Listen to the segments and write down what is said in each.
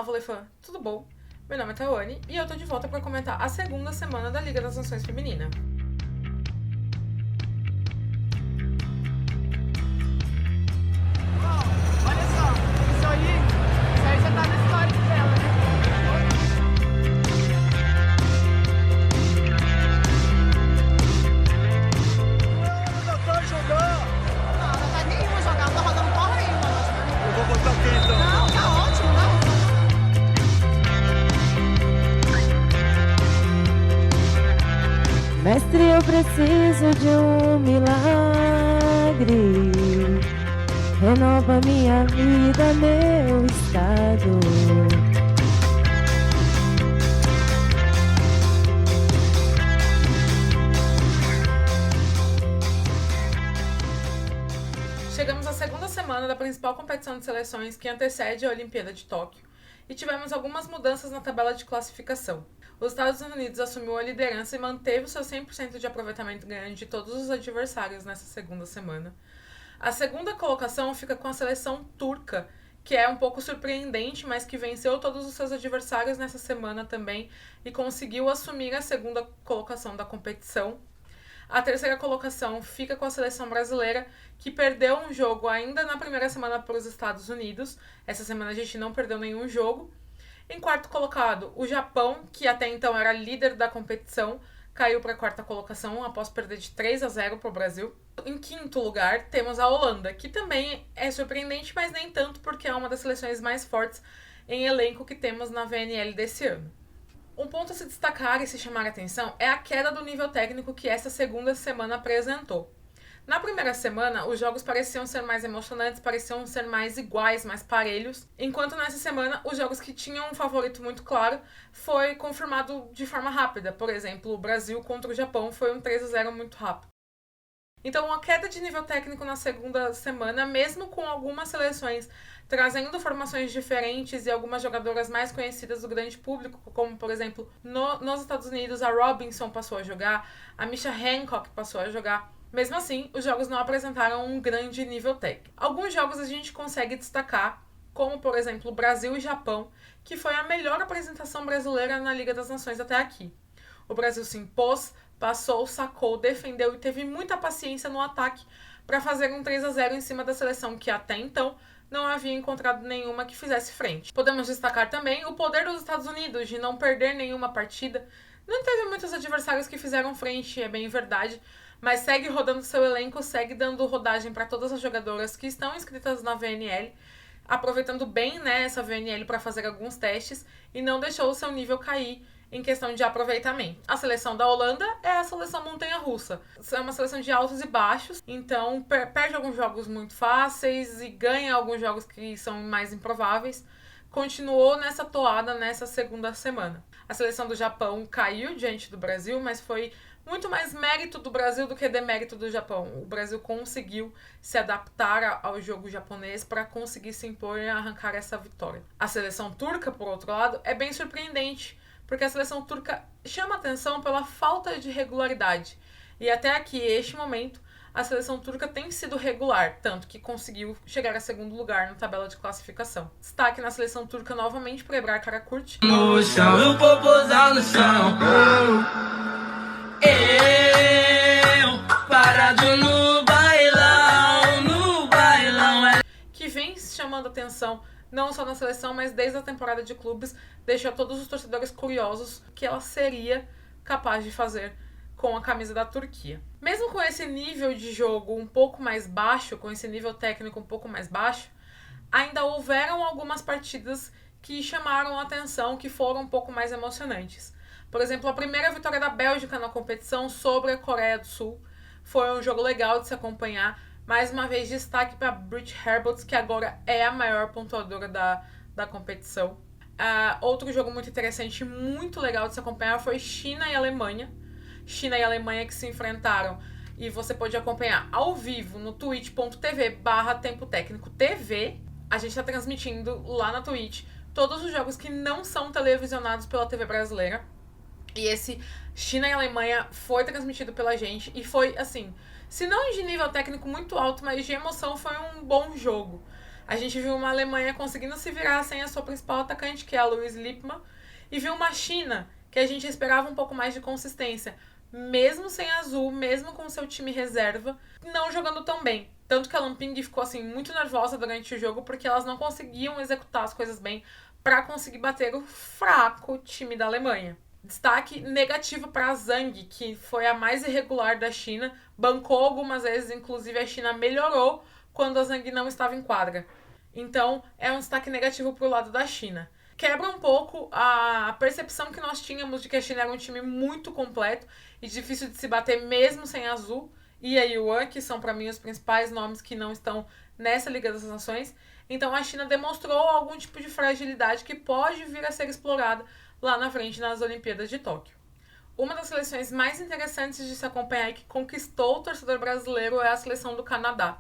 Olá, Voleifã, tudo bom? Meu nome é Tawane e eu tô de volta para comentar a segunda semana da Liga das Nações Feminina. Olha só, isso aí já tá no histórico dela, né? Ainda tá jogando! Não, não tá nenhuma jogada, tá rodando porra nenhuma. Eu vou botar quem então? Não, tá ótimo, não. Mestre, eu preciso de um milagre. Renova minha vida, meu estado. Chegamos à segunda semana da principal competição de seleções que antecede a Olimpíada de Tóquio e tivemos algumas mudanças na tabela de classificação. Os Estados Unidos assumiu a liderança e manteve o seu 100% de aproveitamento ganho de todos os adversários nessa segunda semana. A segunda colocação fica com a seleção turca, que é um pouco surpreendente, mas que venceu todos os seus adversários nessa semana também e conseguiu assumir a segunda colocação da competição. A terceira colocação fica com a seleção brasileira, que perdeu um jogo ainda na primeira semana para os Estados Unidos. Essa semana a gente não perdeu nenhum jogo. Em quarto colocado, o Japão, que até então era líder da competição, caiu para a quarta colocação após perder de 3-0 para o Brasil. Em quinto lugar, temos a Holanda, que também é surpreendente, mas nem tanto, porque é uma das seleções mais fortes em elenco que temos na VNL desse ano. Um ponto a se destacar e se chamar a atenção é a queda do nível técnico que essa segunda semana apresentou. Na primeira semana, os jogos pareciam ser mais emocionantes, pareciam ser mais iguais, mais parelhos, enquanto nessa semana, os jogos que tinham um favorito muito claro foi confirmado de forma rápida. Por exemplo, o Brasil contra o Japão foi um 3-0 muito rápido. Então, a queda de nível técnico na segunda semana, mesmo com algumas seleções trazendo formações diferentes e algumas jogadoras mais conhecidas do grande público, como, por exemplo, nos Estados Unidos, a Robinson passou a jogar, a Misha Hancock passou a jogar. Mesmo assim, os jogos não apresentaram um grande nível técnico. Alguns jogos a gente consegue destacar, como, por exemplo, o Brasil e Japão, que foi a melhor apresentação brasileira na Liga das Nações até aqui. O Brasil se impôs, passou, sacou, defendeu e teve muita paciência no ataque para fazer um 3-0 em cima da seleção que até então não havia encontrado nenhuma que fizesse frente. Podemos destacar também o poder dos Estados Unidos de não perder nenhuma partida. Não teve muitos adversários que fizeram frente, é bem verdade, mas segue rodando seu elenco, segue dando rodagem para todas as jogadoras que estão inscritas na VNL, aproveitando bem, essa VNL para fazer alguns testes e não deixou o seu nível cair em questão de aproveitamento. A seleção da Holanda é a seleção montanha-russa. É uma seleção de altos e baixos, então perde alguns jogos muito fáceis e ganha alguns jogos que são mais improváveis. Continuou nessa toada nessa segunda semana. A seleção do Japão caiu diante do Brasil, mas foi muito mais mérito do Brasil do que demérito do Japão. O Brasil conseguiu se adaptar ao jogo japonês para conseguir se impor e arrancar essa vitória. A seleção turca, por outro lado, é bem surpreendente, porque a seleção turca chama atenção pela falta de regularidade. E até aqui, este momento, a seleção turca tem sido regular, tanto que conseguiu chegar a segundo lugar na tabela de classificação. Destaque na seleção turca novamente para Ebrar Karakurt. No chão, eu vou pousar no chão. Parado no bailão. Que vem chamando atenção não só na seleção, mas desde a temporada de clubes, deixou todos os torcedores curiosos o que ela seria capaz de fazer com a camisa da Turquia. Mesmo com esse nível de jogo um pouco mais baixo, com esse nível técnico um pouco mais baixo, ainda houveram algumas partidas que chamaram a atenção, que foram um pouco mais emocionantes. Por exemplo, a primeira vitória da Bélgica na competição sobre a Coreia do Sul foi um jogo legal de se acompanhar. Mais uma vez, destaque para Brit Herbots, que agora é a maior pontuadora da competição. Outro jogo muito interessante e muito legal de se acompanhar foi China e Alemanha. China e Alemanha que se enfrentaram e você pode acompanhar ao vivo no twitch.tv/Tempo Técnico TV. A gente está transmitindo lá na Twitch todos os jogos que não são televisionados pela TV brasileira. E esse China e Alemanha foi transmitido pela gente e foi, assim, se não de nível técnico muito alto, mas de emoção, foi um bom jogo. A gente viu uma Alemanha conseguindo se virar sem a sua principal atacante, que é a Louise Lippmann, e viu uma China que a gente esperava um pouco mais de consistência, mesmo sem a Azul, mesmo com seu time reserva, não jogando tão bem. Tanto que a Lamping ficou assim muito nervosa durante o jogo porque elas não conseguiam executar as coisas bem para conseguir bater o fraco time da Alemanha. Destaque negativo para a Zhang, que foi a mais irregular da China, bancou algumas vezes, inclusive a China melhorou quando a Zhang não estava em quadra. Então, é um destaque negativo para o lado da China. Quebra um pouco a percepção que nós tínhamos de que a China era um time muito completo e difícil de se bater mesmo sem a Azul e a Yuan, que são para mim os principais nomes que não estão nessa Liga das Nações. Então a China demonstrou algum tipo de fragilidade que pode vir a ser explorada lá na frente nas Olimpíadas de Tóquio. Uma das seleções mais interessantes de se acompanhar e que conquistou o torcedor brasileiro é a seleção do Canadá.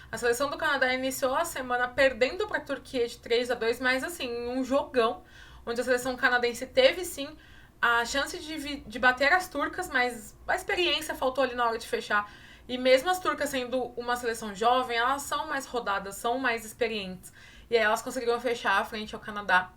A seleção do Canadá iniciou a semana perdendo para a Turquia de 3-2, mas assim, um jogão, onde a seleção canadense teve sim a chance de bater as turcas, mas a experiência faltou ali na hora de fechar. E mesmo as turcas sendo uma seleção jovem, elas são mais rodadas, são mais experientes. E aí elas conseguiram fechar frente ao Canadá.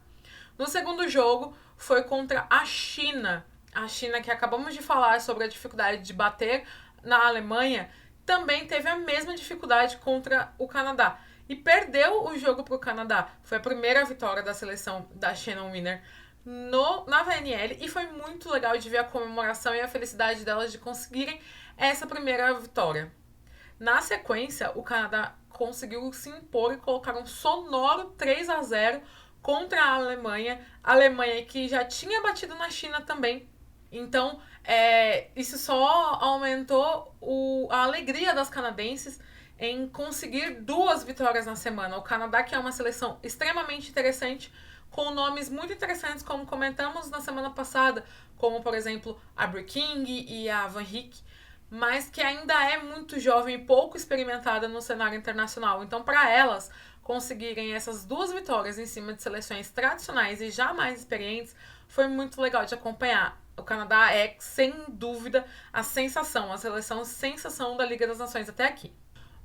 No segundo jogo, foi contra a China. A China, que acabamos de falar sobre a dificuldade de bater na Alemanha, também teve a mesma dificuldade contra o Canadá. E perdeu o jogo para o Canadá. Foi a primeira vitória da seleção da Shannon Winner na VNL. E foi muito legal de ver a comemoração e a felicidade delas de conseguirem essa primeira vitória. Na sequência, o Canadá conseguiu se impor e colocar um sonoro 3-0 contra a Alemanha. A Alemanha que já tinha batido na China também. Então, isso só aumentou a alegria das canadenses em conseguir 2 vitórias na semana. O Canadá, que é uma seleção extremamente interessante, com nomes muito interessantes, como comentamos na semana passada, como, por exemplo, a Brie King e a Van Rick, mas que ainda é muito jovem e pouco experimentada no cenário internacional. Então, para elas conseguirem essas 2 vitórias em cima de seleções tradicionais e já mais experientes, foi muito legal de acompanhar. O Canadá é, sem dúvida, a seleção sensação da Liga das Nações até aqui.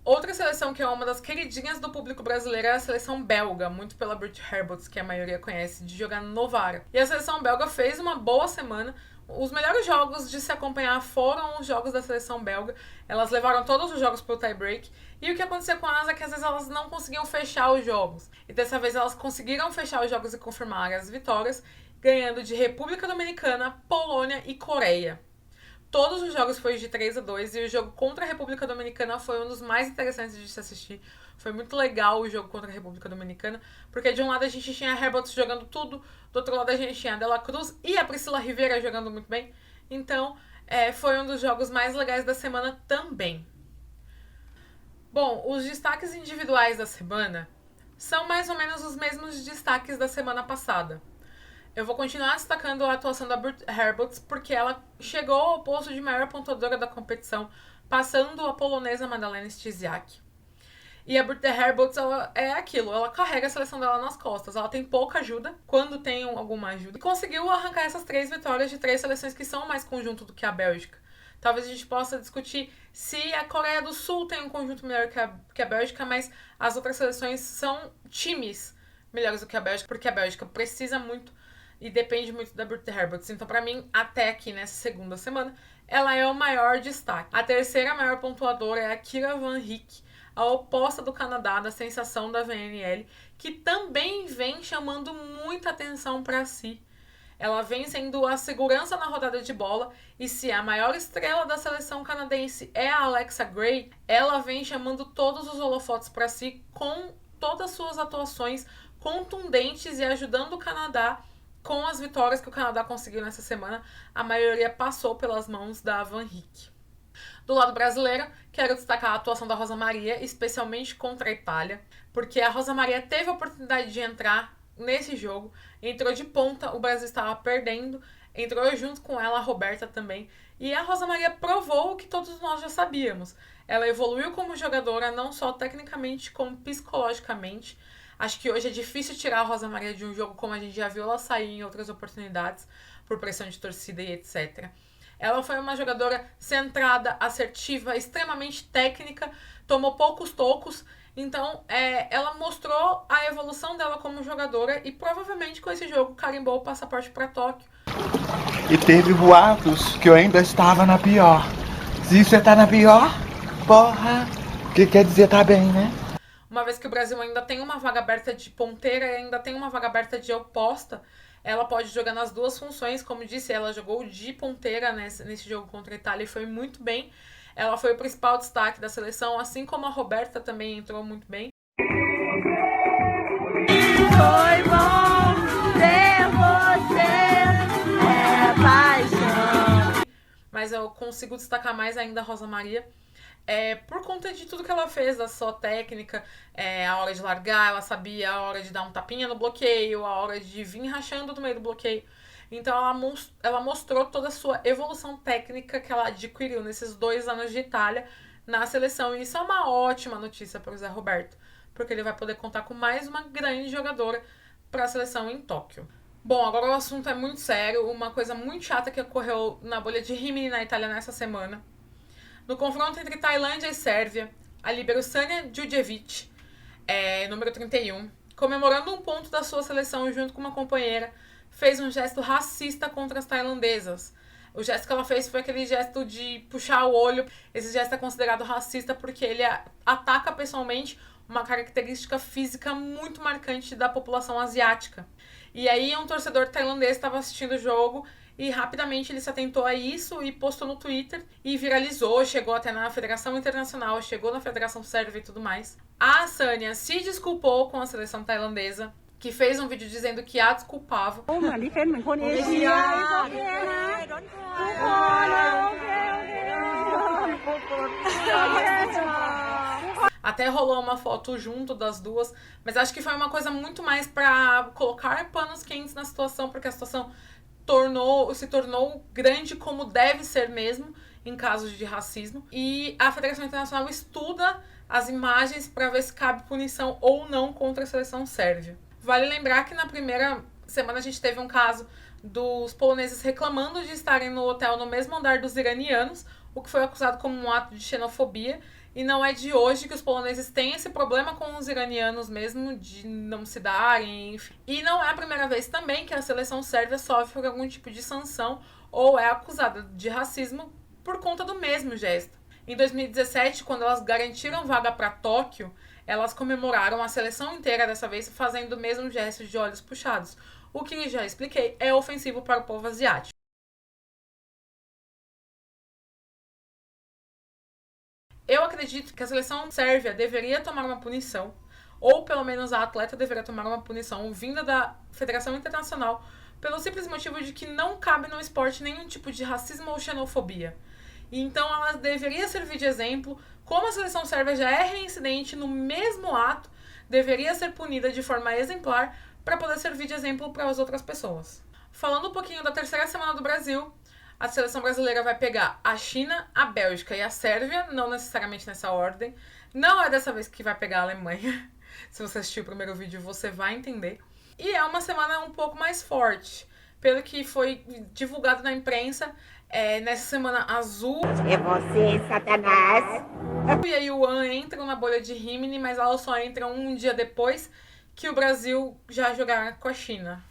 Outra seleção que é uma das queridinhas do público brasileiro é a seleção belga, muito pela Britt Herbots, que a maioria conhece, de jogar no Novara. E a seleção belga fez uma boa semana. Os melhores jogos de se acompanhar foram os jogos da seleção belga. Elas levaram todos os jogos para o tie-break. E o que acontecia com elas é que às vezes elas não conseguiam fechar os jogos. E dessa vez elas conseguiram fechar os jogos e confirmar as vitórias, ganhando de República Dominicana, Polônia e Coreia. Todos os jogos foram de 3-2 e o jogo contra a República Dominicana foi um dos mais interessantes de se assistir. Foi muito legal o jogo contra a República Dominicana, porque de um lado a gente tinha a Herbots jogando tudo, do outro lado a gente tinha a Dela Cruz e a Priscila Rivera jogando muito bem. Então, foi um dos jogos mais legais da semana também. Bom, os destaques individuais da semana são mais ou menos os mesmos destaques da semana passada. Eu vou continuar destacando a atuação da Britt Herbots, porque ela chegou ao posto de maior pontuadora da competição, passando a polonesa Madalena Stysiak. E a Britt Herbots, ela é aquilo, ela carrega a seleção dela nas costas. Ela tem pouca ajuda, quando tem alguma ajuda. E conseguiu arrancar essas 3 vitórias de 3 seleções que são mais conjunto do que a Bélgica. Talvez a gente possa discutir se a Coreia do Sul tem um conjunto melhor que a Bélgica, mas as outras seleções são times melhores do que a Bélgica, porque a Bélgica precisa muito e depende muito da Britt Herbots. Então, pra mim, até aqui nessa segunda semana, ela é o maior destaque. A terceira maior pontuadora é a Kira Van Rick, a oposta do Canadá, da sensação da VNL, que também vem chamando muita atenção para si. Ela vem sendo a segurança na rodada de bola, e se a maior estrela da seleção canadense é a Alexa Gray, ela vem chamando todos os holofotes para si com todas as suas atuações contundentes e ajudando o Canadá com as vitórias que o Canadá conseguiu nessa semana. A maioria passou pelas mãos da Van Rick. Do lado brasileiro, quero destacar a atuação da Rosa Maria, especialmente contra a Itália, porque a Rosa Maria teve a oportunidade de entrar nesse jogo, entrou de ponta, o Brasil estava perdendo, entrou junto com ela a Roberta também, e a Rosa Maria provou o que todos nós já sabíamos. Ela evoluiu como jogadora, não só tecnicamente, como psicologicamente. Acho que hoje é difícil tirar a Rosa Maria de um jogo, como a gente já viu ela sair em outras oportunidades, por pressão de torcida e etc. Ela foi uma jogadora centrada, assertiva, extremamente técnica, tomou poucos tocos, então ela mostrou a evolução dela como jogadora e provavelmente com esse jogo carimbou o passaporte para Tóquio. E teve boatos que eu ainda estava na pior. Se você tá na pior, porra, o que quer dizer tá bem, né? Uma vez que o Brasil ainda tem uma vaga aberta de ponteira e ainda tem uma vaga aberta de oposta, ela pode jogar nas duas funções. Como disse, ela jogou de ponteira nesse jogo contra a Itália e foi muito bem. Ela foi o principal destaque da seleção, assim como a Roberta também entrou muito bem. Foi bom ter você, é paixão. Mas eu consigo destacar mais ainda a Rosa Maria. Por conta de tudo que ela fez, da sua técnica, a hora de largar, ela sabia a hora de dar um tapinha no bloqueio, a hora de vir rachando no meio do bloqueio. Então ela mostrou toda a sua evolução técnica que ela adquiriu nesses 2 anos de Itália na seleção. E isso é uma ótima notícia para o Zé Roberto, porque ele vai poder contar com mais uma grande jogadora para a seleção em Tóquio. Bom, agora o assunto é muito sério, uma coisa muito chata que ocorreu na bolha de Rimini na Itália nessa semana. No confronto entre Tailândia e Sérvia, a líbero Sanja Đurđević, número 31, comemorando um ponto da sua seleção junto com uma companheira, fez um gesto racista contra as tailandesas. O gesto que ela fez foi aquele gesto de puxar o olho. Esse gesto é considerado racista porque ele ataca pessoalmente uma característica física muito marcante da população asiática. E aí um torcedor tailandês estava assistindo o jogo e rapidamente ele se atentou a isso e postou no Twitter e viralizou, chegou até na Federação Internacional, chegou na Federação Sérvia e tudo mais. A Sanja se desculpou com a seleção tailandesa, que fez um vídeo dizendo que a desculpava. Até rolou uma foto junto das duas, mas acho que foi uma coisa muito mais para colocar panos quentes na situação, porque a situação se tornou grande, como deve ser mesmo em casos de racismo. E a Federação Internacional estuda as imagens para ver se cabe punição ou não contra a seleção sérvia. Vale lembrar que na primeira semana a gente teve um caso dos poloneses reclamando de estarem no hotel no mesmo andar dos iranianos, o que foi acusado como um ato de xenofobia. E não é de hoje que os poloneses têm esse problema com os iranianos mesmo, de não se darem, enfim. E não é a primeira vez também que a seleção sérvia sofre algum tipo de sanção ou é acusada de racismo por conta do mesmo gesto. Em 2017, quando elas garantiram vaga para Tóquio, elas comemoraram a seleção inteira dessa vez fazendo o mesmo gesto de olhos puxados. O que já expliquei é ofensivo para o povo asiático. Eu acredito que a seleção sérvia deveria tomar uma punição, ou pelo menos a atleta deveria tomar uma punição vinda da Federação Internacional, pelo simples motivo de que não cabe no esporte nenhum tipo de racismo ou xenofobia. E então ela deveria servir de exemplo. Como a seleção sérvia já é reincidente no mesmo ato, deveria ser punida de forma exemplar para poder servir de exemplo para as outras pessoas. Falando um pouquinho da terceira semana do Brasil, a seleção brasileira vai pegar a China, a Bélgica e a Sérvia, não necessariamente nessa ordem. Não é dessa vez que vai pegar a Alemanha. Se você assistiu o primeiro vídeo, você vai entender. E é uma semana um pouco mais forte, pelo que foi divulgado na imprensa. Nessa semana azul, É você, Satanás. e a Yuan entram na bolha de Rimini, mas elas só entram um dia depois que o Brasil já jogar com a China.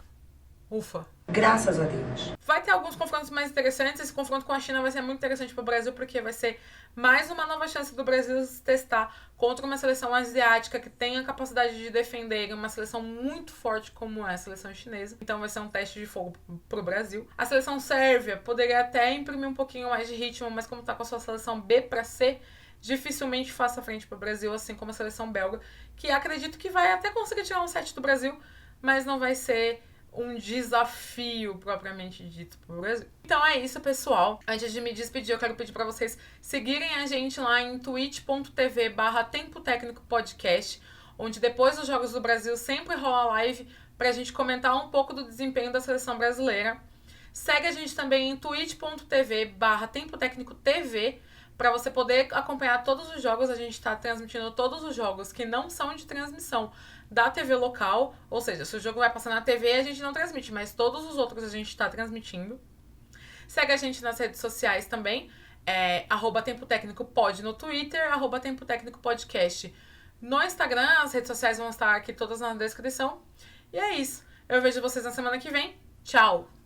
Ufa. Graças a Deus. Vai ter alguns confrontos mais interessantes. Esse confronto com a China vai ser muito interessante para o Brasil, porque vai ser mais uma nova chance do Brasil se testar contra uma seleção asiática que tem a capacidade de defender, uma seleção muito forte como é a seleção chinesa. Então vai ser um teste de fogo para o Brasil. A seleção sérvia poderia até imprimir um pouquinho mais de ritmo, mas como está com a sua seleção B para C, dificilmente faça frente para o Brasil, assim como a seleção belga, que acredito que vai até conseguir tirar um set do Brasil, mas não vai ser um desafio propriamente dito pro Brasil. Então é isso, pessoal. Antes de me despedir, eu quero pedir para vocês seguirem a gente lá em twitch.tv/Tempo Técnico Podcast, onde depois dos Jogos do Brasil sempre rola live pra gente comentar um pouco do desempenho da seleção brasileira. Segue a gente também em twitch.tv/Tempo Técnico TV Para você poder acompanhar todos os jogos, a gente está transmitindo todos os jogos que não são de transmissão da TV local. Ou seja, se o jogo vai passar na TV, a gente não transmite, mas todos os outros a gente está transmitindo. Segue a gente nas redes sociais também, @Tempo Técnico Pod no Twitter, @Tempo Técnico Podcast no Instagram. As redes sociais vão estar aqui todas na descrição. E é isso. Eu vejo vocês na semana que vem. Tchau!